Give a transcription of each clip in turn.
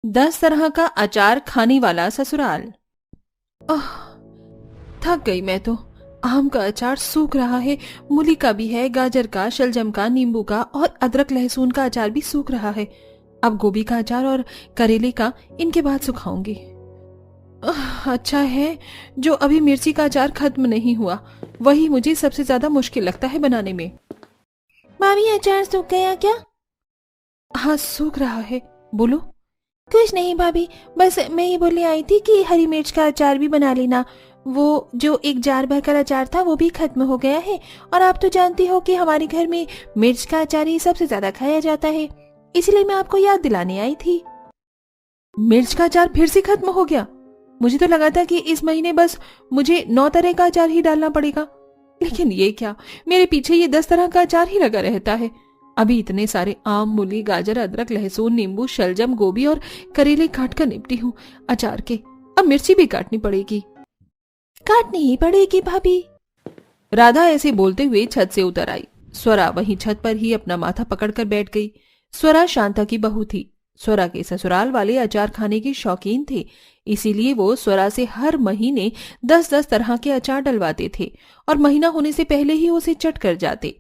10 तरह का अचार खाने वाला ससुराल। आह, थक गई मैं तो। आम का अचार सूख रहा है, मूली का भी है, गाजर का, शलजम का, नींबू का और अदरक लहसुन का अचार भी सूख रहा है। अब गोभी का अचार और करेले का इनके बाद सुखाऊंगी। अच्छा है जो अभी मिर्ची का अचार खत्म नहीं हुआ, वही मुझे सबसे ज्यादा मुश्किल लगता है बनाने में। भाभी अचार सूख गया क्या? हाँ सूख रहा है, बोलो। कुछ नहीं भाभी, बस मैं ये बोलने आई थी कि हरी मिर्च का अचार भी बना लेना। वो जो एक जार भरकर अचार था वो भी खत्म हो गया है, और आप तो जानती हो कि हमारे घर में मिर्च का अचार ही सबसे ज्यादा खाया जाता है, इसलिए मैं आपको याद दिलाने आई थी। मिर्च का अचार फिर से खत्म हो गया? मुझे तो लगा था कि इस महीने बस मुझे 9 तरह का अचार ही डालना पड़ेगा, लेकिन ये क्या, मेरे पीछे ये 10 तरह का अचार ही लगा रहता है। अभी इतने सारे आम, मूली, गाजर, अदरक, लहसुन, नींबू, शलजम, गोभी और करेले काट कर निपटी हूँ अचार के। अब मिर्ची भी काटनी पड़ेगी। काटनी ही पड़ेगी भाभी। राधा ऐसे बोलते हुए छत से उतर आई। स्वरा वहीं छत पर ही अपना माथा पकड़कर बैठ गई। स्वरा शांता की बहू थी। स्वरा के ससुराल वाले अचार खाने के शौकीन थे, इसीलिए वो स्वरा से हर महीने 10-10 तरह के अचार डलवाते थे और महीना होने से पहले ही उसे चट कर जाते।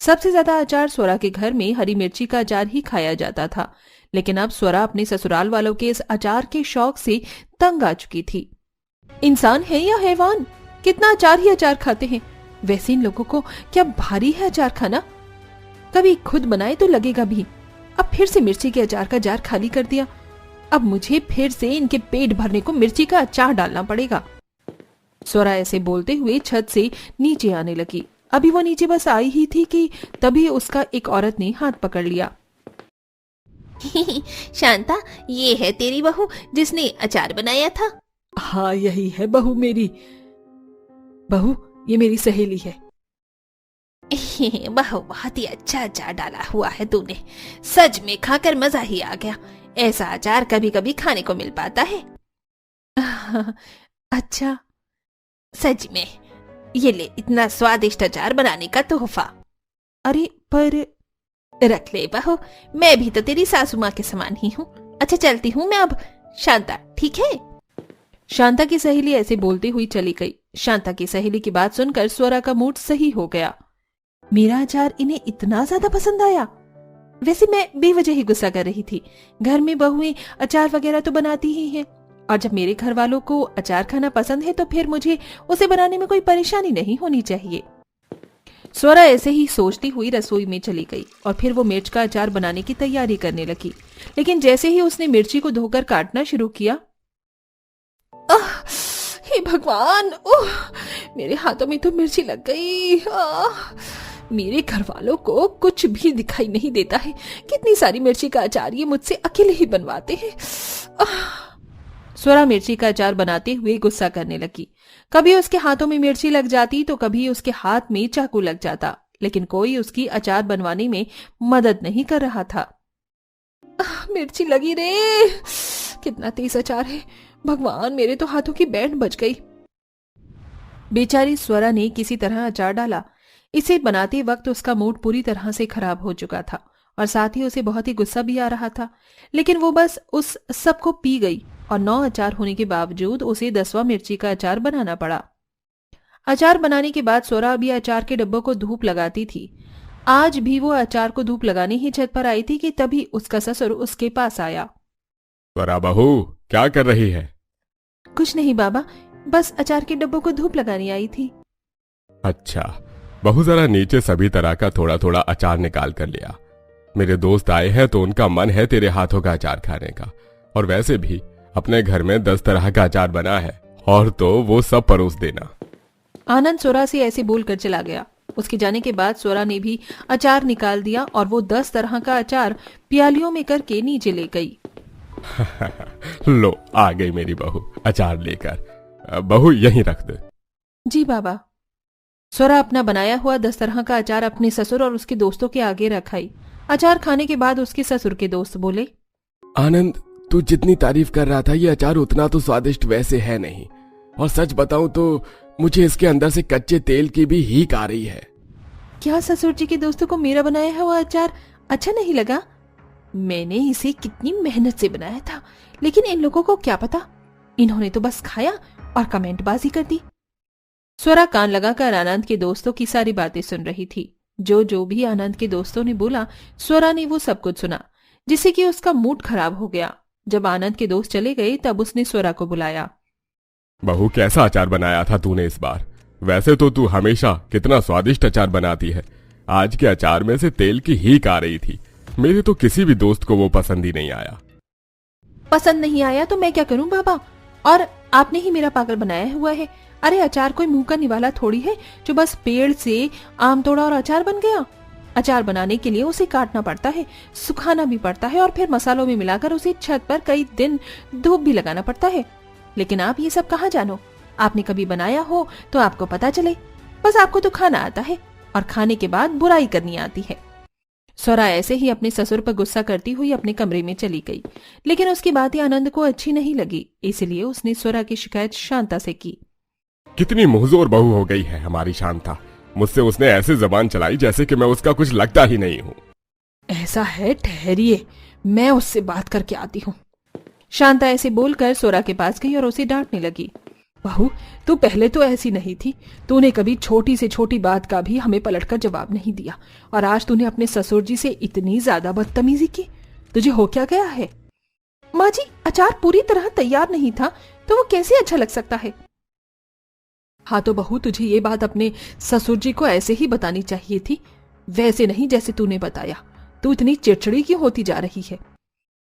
सबसे ज्यादा अचार स्वरा के घर में हरी मिर्ची का अचार ही खाया जाता था, लेकिन अब स्वरा अपने ससुराल वालों के इस अचार के शौक से तंग आ चुकी थी। इंसान है या हैवान, कितना अचार ही अचार खाते हैं। वैसे इन लोगों को क्या भारी है अचार खाना? कभी खुद बनाए तो लगेगा भी। अब फिर से मिर्ची के अचार का जार खाली कर दिया। अब मुझे फिर से इनके पेट भरने को मिर्ची का अचार डालना पड़ेगा। स्वरा ऐसे बोलते हुए छत से नीचे आने लगी। अभी वो नीचे बस आई ही थी कि तभी उसका एक औरत ने हाथ पकड़ लिया। शांता, ये है तेरी बहू जिसने अचार बनाया था। हाँ यही है बहू मेरी। बहू ये मेरी सहेली है। बहू बहुत ही अच्छा अचार डाला हुआ है तूने, सच में खाकर मजा ही आ गया। ऐसा अचार कभी कभी खाने को मिल पाता है। अच्छा सच में, ये ले इतना स्वादिष्ट अचार बनाने का तोहफा। अरे पर रख ले बहू, मैं भी तो तेरी सासू माँ के समान ही हूँ। अच्छा चलती हूँ मैं अब। शांता ठीक है? शांता की सहेली ऐसे बोलती हुई चली गई। शांता की सहेली की बात सुनकर स्वरा का मूड सही हो गया। मेरा अचार इन्हें इतना ज्यादा पसंद आया। वैसे मैं बेवजह ही गुस्सा कर रही थी। घर में बहुएं अचार वगैरह तो बनाती ही हैं, और जब मेरे घर वालों को अचार खाना पसंद है तो फिर मुझे उसे बनाने में कोई परेशानी नहीं होनी चाहिए। स्वरा ऐसे ही सोचती हुई रसोई में चली गई और फिर वो मिर्च का अचार बनाने की तैयारी करने लगी। लेकिन जैसे ही उसने मिर्ची को धोकर काटना शुरू किया, हे भगवान, ओह मेरे हाथों में तो मिर्ची लग गई। मेरे घर वालों को कुछ भी दिखाई नहीं देता है। कितनी सारी मिर्ची का अचार ये मुझसे अकेले ही बनवाते हैं। स्वरा मिर्ची का अचार बनाते हुए गुस्सा करने लगी। कभी उसके हाथों में मिर्ची लग जाती तो कभी उसके हाथ में चाकू लग जाता, लेकिन कोई उसकी अचार बनवाने में मदद नहीं कर रहा था। मिर्ची लगी रे, कितना तेज अचार है। भगवान, मेरे तो हाथों की बैंड बच गई। बेचारी स्वरा ने किसी तरह अचार डाला। इसे बनाते वक्त उसका मूड पूरी तरह से खराब हो चुका था और साथ ही उसे बहुत ही गुस्सा भी आ रहा था, लेकिन वो बस उस सब को पी गई और 9 अचार होने के बावजूद उसे 10वां मिर्ची का अचार बनाना पड़ा। अचार बनाने के बाद स्वरा अभी अचार के डब्बों को धूप लगाती थी। आज भी वो अचार को धूप लगाने ही छत पर आई थी कि तभी उसका ससुर उसके पास आया। स्वरा बहू, क्या कर रही है? कुछ नहीं बाबा, बस अचार के डब्बों को धूप लगाने आई थी। अच्छा बहू, जरा नीचे सभी तरह का थोड़ा थोड़ा अचार निकाल कर लिया। मेरे दोस्त आए हैं तो उनका मन है तेरे हाथों का अचार खाने का, और वैसे भी अपने घर में 10 तरह का अचार बना है, और तो वो सब परोस देना। आनंद स्वरा से ऐसे बोलकर चला गया। उसके जाने के बाद स्वरा ने भी अचार निकाल दिया और वो 10 तरह का अचार प्यालियों में करके नीचे ले गई। लो आ गई मेरी बहू अचार लेकर। बहू यहीं रख दे। जी बाबा। स्वरा अपना बनाया हुआ 10 तरह का अचार अपने ससुर और उसके दोस्तों के आगे रखाई। अचार खाने के बाद उसके ससुर के दोस्त बोले, आनंद, तू जितनी तारीफ कर रहा था ये अचार उतना तो स्वादिष्ट वैसे है नहीं, और सच बताऊं तो मुझे इसके अंदर से कच्चे तेल की भी हीक आ रही है। क्या ससुर जी के दोस्तों को मेरा बनाया हुआ अचार अच्छा नहीं लगा? मैंने इसे कितनी मेहनत से बनाया था, लेकिन इन लोगों को क्या पता, इन्होंने तो बस खाया और कमेंटबाजी कर दी। स्वरा कान लगाकर आनंद के दोस्तों की सारी बातें सुन रही थी। जो भी आनंद के दोस्तों ने बोला, स्वरा ने वो सब कुछ सुना, जिससे कि उसका मूड खराब हो गया। जब आनंद के दोस्त चले गए तब उसने स्वरा को बुलाया। बहू, कैसा अचार बनाया था तूने इस बार? वैसे तो तू हमेशा कितना स्वादिष्ट अचार बनाती है। आज के अचार में से तेल की हीक आ रही थी। मेरे तो किसी भी दोस्त को वो पसंद ही नहीं आया। पसंद नहीं आया तो मैं क्या करूं बाबा, और आपने ही मेरा पागल बनाया हुआ है। अरे अचार कोई मुंह का निवाला थोड़ी है जो बस पेड़ से आम तोड़ा और अचार बन गया। अचार बनाने के लिए उसे काटना पड़ता है, सुखाना भी पड़ता है और फिर मसालों में मिलाकर उसे छत पर कई दिन धूप भी लगाना पड़ता है। लेकिन आप ये सब कहाँ जानो, आपने कभी बनाया हो तो आपको पता चले। बस आपको तो खाना आता है और खाने के बाद बुराई करनी आती है। स्वरा ऐसे ही अपने ससुर पर गुस्सा करती हुई अपने कमरे में चली गई, लेकिन उसकी बातें आनंद को अच्छी नहीं लगी, इसलिए उसने स्वरा की शिकायत शांता से की। कितनी मुंहजोर बहू हो गई है हमारी शांता। मुझसे उसने ऐसे जबान चलाई जैसे कि मैं उसका कुछ लगता ही नहीं हूँ। ऐसा है, ठहरिए, मैं उससे बात करके आती हूँ। शांता ऐसे बोलकर स्वरा के पास गई और उसे डांटने लगी। बहू, तू पहले तो ऐसी नहीं थी। तूने कभी छोटी से छोटी बात का भी हमें पलटकर जवाब नहीं दिया, और आज तूने अपने ससुर जी से इतनी ज्यादा बदतमीजी की। तुझे हो क्या गया है? माँ जी, अचार पूरी तरह तैयार नहीं था तो वो कैसे अच्छा लग सकता है? हाँ तो बहू, तुझे ये बात अपने ससुर जी को ऐसे ही बतानी चाहिए थी, वैसे नहीं जैसे तूने बताया। तू इतनी चिड़चिड़ी क्यों होती जा रही है?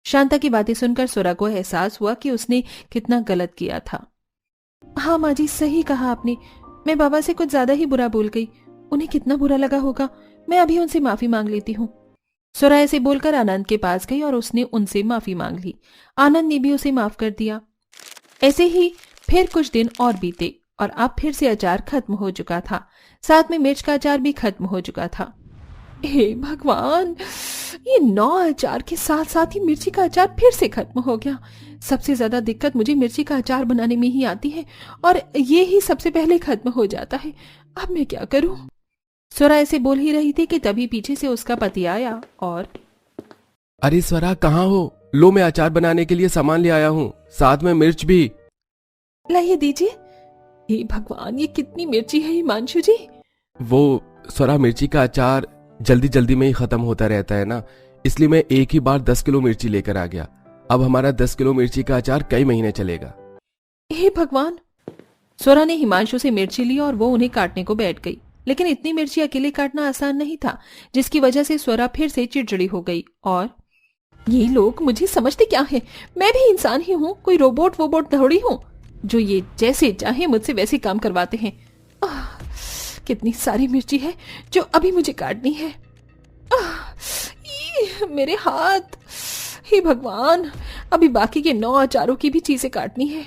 शांता की बातें सुनकर स्वरा को एहसास हुआ कि उसने कितना गलत किया था। हाँ माँ जी, सही कहा आपने। मैं बाबा से कुछ ज्यादा ही बुरा बोल गई। उन्हें कितना बुरा लगा होगा। मैं अभी उनसे माफी मांग लेती हूँ। स्वरा ऐसे बोलकर आनंद के पास गई और उसने उनसे माफी मांग ली। आनंद ने भी उसे माफ कर दिया। ऐसे ही फिर कुछ दिन और बीते और अब फिर से अचार खत्म हो चुका था। साथ में मिर्च का अचार भी खत्म हो चुका था। हे भगवान, ये 9 अचार के साथ साथ ही मिर्ची का अचार फिर से खत्म हो गया। सबसे ज्यादा दिक्कत मुझे मिर्ची का अचार बनाने में ही आती है और ये ही सबसे पहले खत्म हो जाता है। अब मैं क्या करूं? स्वरा ऐसे बोल ही रही थी कि तभी पीछे से उसका पति आया और अरे स्वरा, कहाँ हो? लो, मैं अचार बनाने के लिए सामान ले आया हूँ, साथ में मिर्च भी। लाइए दीजिए। हे भगवान, ये कितनी मिर्ची है हिमांशु जी? वो स्वरा, मिर्ची का अचार जल्दी जल्दी में ही खत्म होता रहता है ना, इसलिए मैं एक ही बार 10 किलो मिर्ची लेकर आ गया। अब हमारा 10 किलो मिर्ची का अचार कई महीने चलेगा। हे भगवान। स्वरा ने हिमांशु से मिर्ची ली और वो उन्हें काटने को बैठ गई, लेकिन इतनी मिर्ची अकेले काटना आसान नहीं था, जिसकी वजह से स्वरा फिर से चिड़चिड़ी हो गई। और ये लोग मुझे समझते क्या है? मैं भी इंसान ही हूँ, कोई रोबोट वोबोट थोड़ी हूँ जो ये जैसे चाहे मुझसे वैसे काम करवाते हैं। कितनी सारी मिर्ची है जो अभी मुझे काटनी है। मेरे हाथ। हे भगवान, अभी बाकी के 9 अचारों की भी चीजें काटनी है।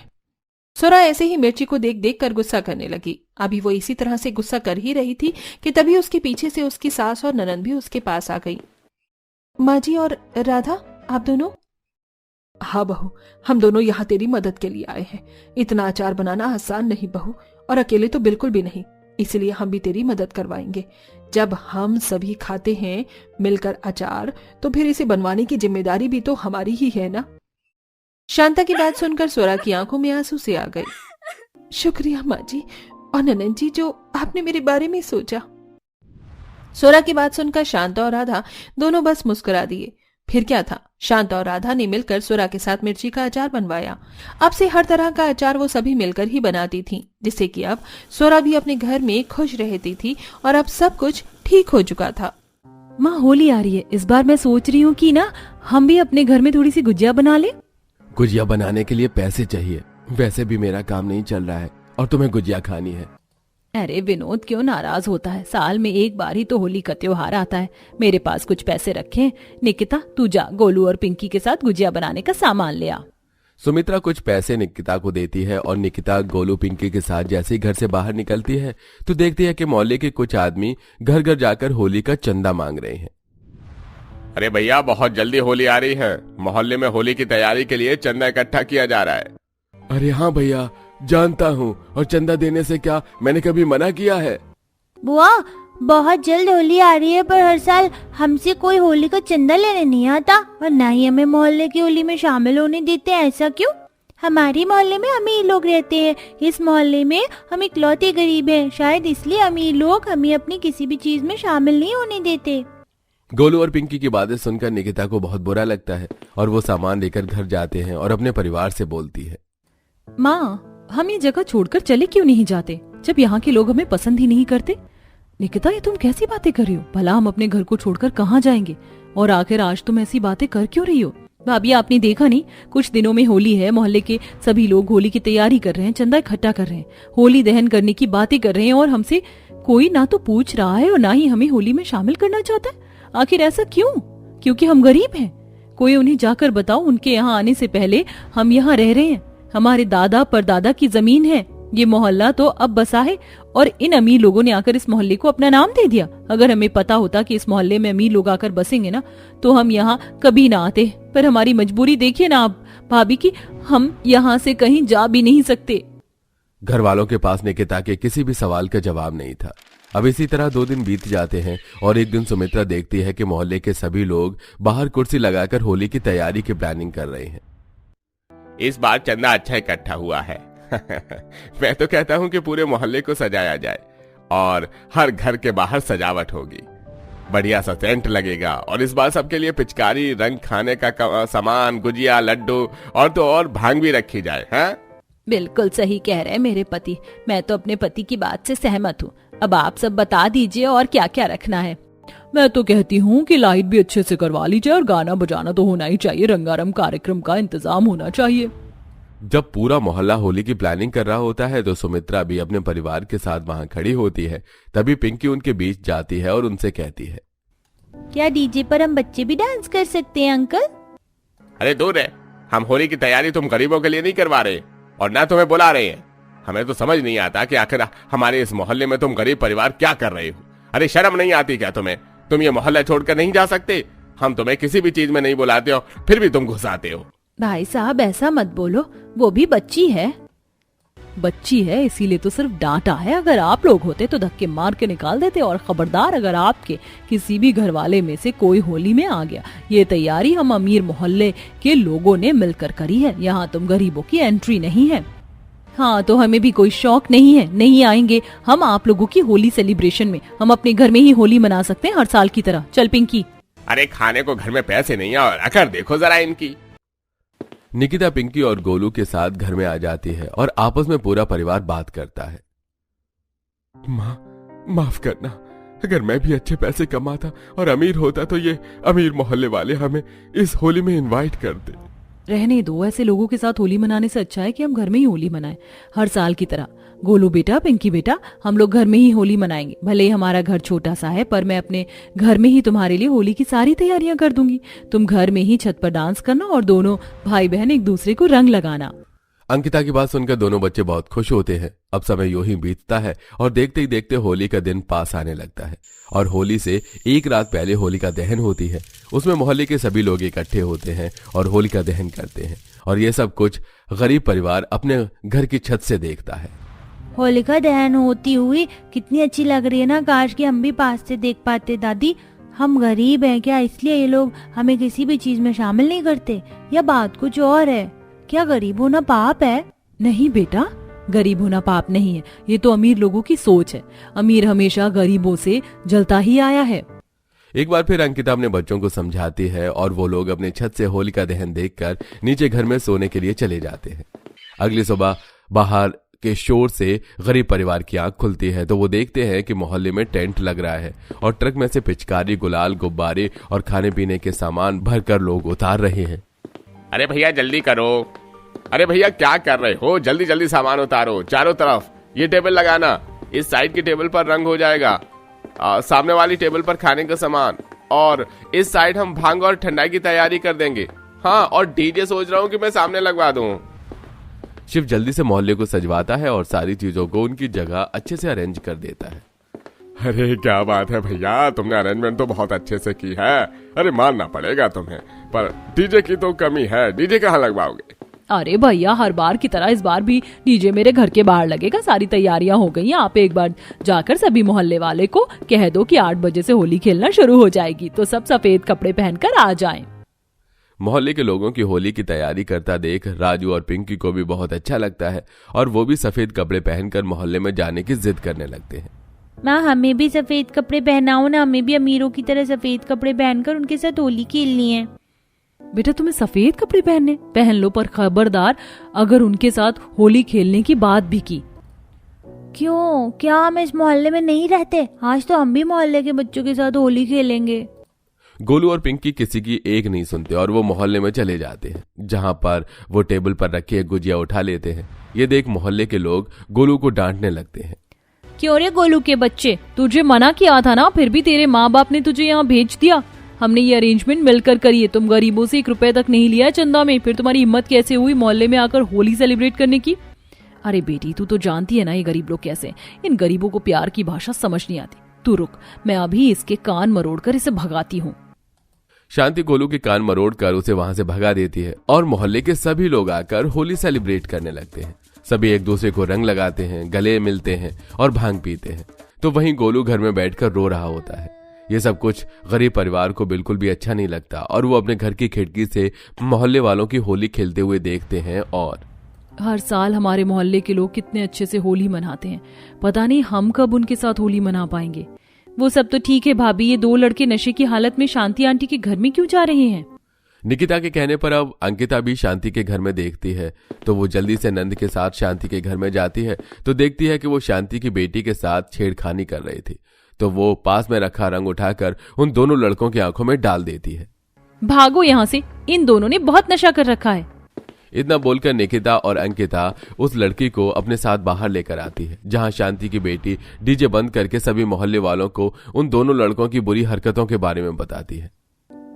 स्वरा ऐसे ही मिर्ची को देख देख कर गुस्सा करने लगी। अभी वो इसी तरह से गुस्सा कर ही रही थी कि तभी उसके पीछे से उसकी सास और ननंद भी उसके पास आ गई। माँ जी और राधा, आप दोनों? हाँ बहू, हम दोनों यहाँ तेरी मदद के लिए आए हैं। इतना अचार बनाना आसान नहीं बहू, और अकेले तो बिल्कुल भी नहीं, इसलिए हम भी तेरी मदद करवाएंगे। जब हम सभी खाते हैं मिलकर अचार, तो फिर इसे बनवाने की जिम्मेदारी भी तो हमारी ही है ना। शांता की बात सुनकर स्वरा की आंखों में आंसू से आ गए। शुक्रिया माँ जी और ननंद जी, जो आपने मेरे बारे में सोचा। स्वरा की बात सुनकर शांता और राधा दोनों बस मुस्कुरा दिए। फिर क्या था, शांता और राधा ने मिलकर स्वरा के साथ मिर्ची का अचार बनवाया। अब से हर तरह का अचार वो सभी मिलकर ही बनाती थीं, जिससे कि अब स्वरा भी अपने घर में खुश रहती थी और अब सब कुछ ठीक हो चुका था। माँ, होली आ रही है, इस बार मैं सोच रही हूँ कि ना हम भी अपने घर में थोड़ी सी गुजिया बना ले। गुजिया बनाने के लिए पैसे चाहिए, वैसे भी मेरा काम नहीं चल रहा है और तुम्हें गुजिया खानी है। अरे विनोद, क्यों नाराज होता है? साल में एक बार ही तो होली का त्योहार आता है। मेरे पास कुछ पैसे रखे हैं। निकिता, तू जा गोलू और पिंकी के साथ गुजिया बनाने का सामान ले आ। सुमित्रा कुछ पैसे निकिता को देती है और निकिता गोलू पिंकी के साथ जैसे ही घर से बाहर निकलती है तो देखती है कि मोहल्ले के कुछ आदमी घर घर जाकर होली का चंदा मांग रहे हैं। अरे भैया, बहुत जल्दी होली आ रही है, मोहल्ले में होली की तैयारी के लिए चंदा इकट्ठा किया जा रहा है। अरे हाँ भैया, जानता हूँ, और चंदा देने से क्या मैंने कभी मना किया है? बुआ, बहुत जल्द होली आ रही है, पर हर साल हमसे कोई होली का चंदा लेने नहीं आता और ना ही हमें मोहल्ले की होली में शामिल होने देते। ऐसा क्यों? हमारे मोहल्ले में अमीर लोग रहते हैं, इस मोहल्ले में हम इकलौते गरीब हैं, शायद इसलिए अमीर लोग हमें अपनी किसी भी चीज में शामिल नहीं होने देते। गोलू और पिंकी की बातें सुनकर निकिता को बहुत बुरा लगता है और वो सामान लेकर घर जाते हैं और अपने परिवार से बोलती है, माँ, हम ये जगह छोड़कर चले क्यों नहीं जाते जब यहाँ के लोग हमें पसंद ही नहीं करते? निकिता, ये तुम कैसी बातें कर रही हो? भला हम अपने घर को छोड़कर कहाँ जाएंगे? और आखिर आज तुम ऐसी बातें कर क्यों रही हो? भाभी, आपने देखा नहीं, कुछ दिनों में होली है, मोहल्ले के सभी लोग होली की तैयारी कर रहे हैं, चंदा इकट्ठा कर रहे हैं, होली दहन करने की बातें कर रहे हैं और हमसे कोई ना तो पूछ रहा है और ना ही हमें होली में शामिल करना चाहता है। आखिर ऐसा क्यों? क्योंकि हम गरीब हैं? कोई उन्हें जाकर बताओ, उनके यहाँ आने से पहले हम यहाँ रह रहे हैं, हमारे दादा परदादा की जमीन है, ये मोहल्ला तो अब बसा है और इन अमीर लोगों ने आकर इस मोहल्ले को अपना नाम दे दिया। अगर हमें पता होता कि इस मोहल्ले में अमीर लोग आकर बसेंगे ना, तो हम यहाँ कभी ना आते। पर हमारी मजबूरी देखिए ना आप भाभी की, हम यहाँ से कहीं जा भी नहीं सकते। घर वालों के पास निकिता के किसी भी सवाल का जवाब नहीं था। अब इसी तरह 2 दिन बीत जाते हैं और एक दिन सुमित्रा देखती है कि मोहल्ले के सभी लोग बाहर कुर्सी लगाकर होली की तैयारी की प्लानिंग कर रहे हैं। इस बार चंदा अच्छा इकट्ठा हुआ है। मैं तो कहता हूँ कि पूरे मोहल्ले को सजाया जाए और हर घर के बाहर सजावट होगी, बढ़िया सा टेंट लगेगा और इस बार सबके लिए पिचकारी, रंग, खाने का सामान, गुजिया, लड्डू और तो और भांग भी रखी जाए। हाँ, बिल्कुल सही कह रहे हैं मेरे पति। मैं तो अपने पति की बात से सहमत हूँ। अब आप सब बता दीजिए और क्या क्या रखना है। मैं तो कहती हूँ कि लाइट भी अच्छे से करवा लीजिए और गाना बजाना तो होना ही चाहिए, रंगारंग कार्यक्रम का इंतजाम होना चाहिए। जब पूरा मोहल्ला होली की प्लानिंग कर रहा होता है तो सुमित्रा भी अपने परिवार के साथ वहां खड़ी होती है। तभी पिंकी उनके बीच जाती है और उनसे कहती है, क्या डीजे पर हम बच्चे भी डांस कर सकते हैं अंकल? अरे दूर है, हम होली की तैयारी तुम गरीबों के लिए नहीं करवा रहे और ना तुम्हें बुला रहे हैं। हमें तो समझ नहीं आता कि आखिर हमारे इस मोहल्ले में तुम गरीब परिवार क्या कर रहे हो। अरे शर्म नहीं आती क्या तुम्हें? तुम ये मोहल्ला छोड़कर नहीं जा सकते? हम तुम्हें किसी भी चीज में नहीं बुलाते हो, फिर भी तुम घुसाते हो। भाई साहब, ऐसा मत बोलो, वो भी बच्ची है। बच्ची है इसीलिए तो सिर्फ डांटा है। अगर आप लोग होते तो धक्के मार के निकाल देते। और खबरदार, अगर आपके किसी भी घर वाले में से कोई होली में आ गया, ये तैयारी हम अमीर मोहल्ले के लोगों ने मिलकर करी है, यहाँ तुम गरीबों की एंट्री नहीं है। हाँ, तो हमें भी कोई शौक नहीं है, नहीं आएंगे हम आप लोगों की होली सेलिब्रेशन में। हम अपने घर में ही होली मना सकते हैं हर साल की तरह। चल पिंकी। अरे खाने को घर में पैसे नहीं है और अगर देखो जरा इनकी। निकिता पिंकी और गोलू के साथ घर में आ जाती है और आपस में पूरा परिवार बात करता है। माँ, माफ करना, अगर मैं भी अच्छे पैसे कमाता और अमीर होता तो ये अमीर मोहल्ले वाले हमें इस होली में इनवाइट करते। रहने दो, ऐसे लोगों के साथ होली मनाने से अच्छा है कि हम घर में ही होली मनाएं हर साल की तरह। गोलू बेटा, पिंकी बेटा, हम लोग घर में ही होली मनाएंगे। भले ही हमारा घर छोटा सा है, पर मैं अपने घर में ही तुम्हारे लिए होली की सारी तैयारियां कर दूंगी। तुम घर में ही छत पर डांस करना और दोनों भाई बहन एक दूसरे को रंग लगाना। अंकिता की बात सुनकर दोनों बच्चे बहुत खुश होते हैं। अब समय यूं ही बीतता है और देखते ही देखते होली का दिन पास आने लगता है और होली से एक रात पहले होलिका दहन होती है। उसमें मोहल्ले के सभी लोग इकट्ठे होते हैं और होलिका दहन करते हैं और ये सब कुछ गरीब परिवार अपने घर की छत से देखता है। होलिका दहन होती हुई कितनी अच्छी लग रही है ना। काश कि हम भी पास से देख पाते। दादी, हम गरीब हैं क्या, इसलिए ये लोग हमें किसी भी चीज में शामिल नहीं करते, या बात कुछ और है? क्या गरीब होना पाप है? नहीं बेटा, गरीब होना पाप नहीं है, ये तो अमीर लोगों की सोच है। अमीर हमेशा गरीबों से जलता ही आया है। एक बार फिर अंकिता अपने बच्चों को समझाती है और वो लोग अपने छत से होलिका दहन देखकर नीचे घर में सोने के लिए चले जाते हैं। अगली सुबह बाहर के शोर से गरीब परिवार की आंख खुलती है तो वो देखते हैं कि मोहल्ले में टेंट लग रहा है और ट्रक में से पिचकारी, गुलाल, गुब्बारे और खाने पीने के सामान भरकर लोग उतार रहे हैं। अरे भैया जल्दी करो, अरे भैया क्या कर रहे हो, जल्दी जल्दी सामान उतारो। चारों तरफ ये टेबल लगाना, इस साइड की टेबल पर रंग हो जाएगा, सामने वाली टेबल पर खाने का सामान, और इस साइड हम भांग और ठंडाई की तैयारी कर देंगे। हाँ, और डीजे सोच रहा हूँ कि मैं सामने लगवा दूं। शिव जल्दी से मोहल्ले को सजवाता है और सारी चीजों को उनकी जगह अच्छे से अरेंज कर देता है। अरे क्या बात है भैया, तुमने अरेंजमेंट तो बहुत अच्छे से की है। अरे मानना पड़ेगा तुम्हें, पर डीजे की तो कमी है। डीजे कहाँ लगवाओगे? अरे भैया, हर बार की तरह इस बार भी डीजे मेरे घर के बाहर लगेगा। सारी तैयारियां हो गई हैं। आप एक बार जाकर सभी मोहल्ले वाले को कह दो कि 8 बजे से होली खेलना शुरू हो जाएगी, तो सब सफेद कपड़े पहनकर आ जाएं। मोहल्ले के लोगों की होली की तैयारी करता देख राजू और पिंकी को भी बहुत अच्छा लगता है और वो भी सफेद कपड़े पहनकर मोहल्ले में जाने की जिद करने लगते हैं। माँ, हमें भी सफेद कपड़े पहनाओ ना, हमें भी अमीरों की तरह सफेद कपड़े पहनकर उनके साथ होली खेलनी है। बेटा, तुम्हें सफेद कपड़े पहन लो, पर खबरदार अगर उनके साथ होली खेलने की बात भी की। क्यों? क्या हम इस मोहल्ले में नहीं रहते? आज तो हम भी मोहल्ले के बच्चों के साथ होली खेलेंगे। गोलू और पिंकी किसी की एक नहीं सुनते और वो मोहल्ले में चले जाते हैं, जहां पर वो टेबल पर रखे एक गुजिया उठा लेते हैं। ये देख मोहल्ले के लोग गोलू को डांटने लगते हैं। क्यों रे गोलू के बच्चे, तुझे मना किया था ना, फिर भी तेरे माँ बाप ने तुझे यहाँ भेज दिया। हमने ये अरेंजमेंट मिलकर करी है। तुम गरीबों से 1 रुपए तक नहीं लिया है चंदा में, फिर तुम्हारी हिम्मत कैसे हुई मोहल्ले में आकर होली सेलिब्रेट करने की? अरे बेटी, तू तो जानती है ना ये गरीब लोग कैसे। इन गरीबों को प्यार की भाषा समझ नहीं आती। तू रुक, मैं अभी इसके कान मरोड़कर इसे भगाती हूँ। शांति गोलू के कान मरोड़कर उसे वहां से भगा देती है और मोहल्ले के सभी लोग आकर होली सेलिब्रेट करने लगते हैं। सभी एक दूसरे को रंग लगाते हैं, गले मिलते हैं और भांग पीते हैं। तो वहीं गोलू घर में बैठकर रो रहा होता है। ये सब कुछ गरीब परिवार को बिल्कुल भी अच्छा नहीं लगता और वो अपने घर की खिड़की से मोहल्ले वालों की होली खेलते हुए देखते हैं। और हर साल हमारे मोहल्ले के लोग कितने अच्छे से होली मनाते हैं, पता नहीं हम कब उनके साथ होली मना पाएंगे। वो सब तो ठीक है भाभी, ये 2 लड़के नशे की हालत में शांति आंटी के घर में क्यों जा रहे हैं? निकिता के कहने पर अब अंकिता भी शांति के घर में देखती है, तो वो जल्दी से नंद के साथ शांति के घर में जाती है तो देखती है कि वो शांति की बेटी के साथ छेड़खानी कर रही थी। तो वो पास में रखा रंग उठाकर उन दोनों लड़कों की आंखों में डाल देती है। भागो यहाँ से, इन दोनों ने बहुत नशा कर रखा है। इतना बोलकर निकिता और अंकिता उस लड़की को अपने साथ बाहर लेकर आती है, जहां शांति की बेटी डीजे बंद करके सभी मोहल्ले वालों को उन दोनों लड़कों की बुरी हरकतों के बारे में बताती है।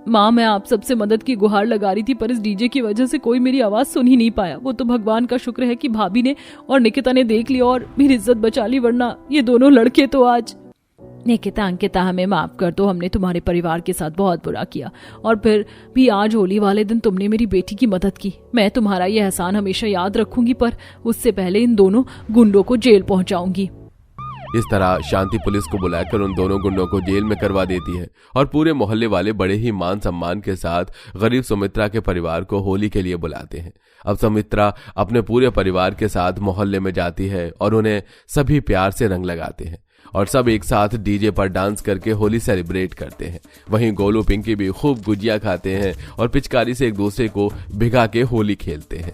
माँ, मैं आप सबसे मदद की गुहार लगा रही थी, पर इस डीजे की वजह से कोई मेरी आवाज सुन ही नहीं पाया। वो तो भगवान का शुक्र है कि भाभी ने और निकिता ने देख लिया और मेरी इज्जत बचा ली, वरना ये दोनों लड़के तो आज। निकिता, अंकिता, हमें माफ कर दो, हमने तुम्हारे परिवार के साथ बहुत बुरा किया और फिर भी आज होली वाले दिन तुमने मेरी बेटी की मदद की। मैं तुम्हारा यह एहसान हमेशा याद रखूंगी, पर उससे पहले इन दोनों गुंडों को जेल पहुंचाऊंगी। इस तरह शांति पुलिस को बुलाकर उन दोनों गुंडों को जेल में करवा देती है और पूरे मोहल्ले वाले बड़े ही मान सम्मान के साथ गरीब सुमित्रा के परिवार को होली के लिए बुलाते हैं। अब सुमित्रा अपने पूरे परिवार के साथ मोहल्ले में जाती है और उन्हें सभी प्यार से रंग लगाते हैं और सब एक साथ डीजे पर डांस करके होली सेलिब्रेट करते हैं। वहीं गोलू पिंकी भी खूब गुजिया खाते हैं और पिचकारी से एक दूसरे को भिगा के होली खेलते हैं।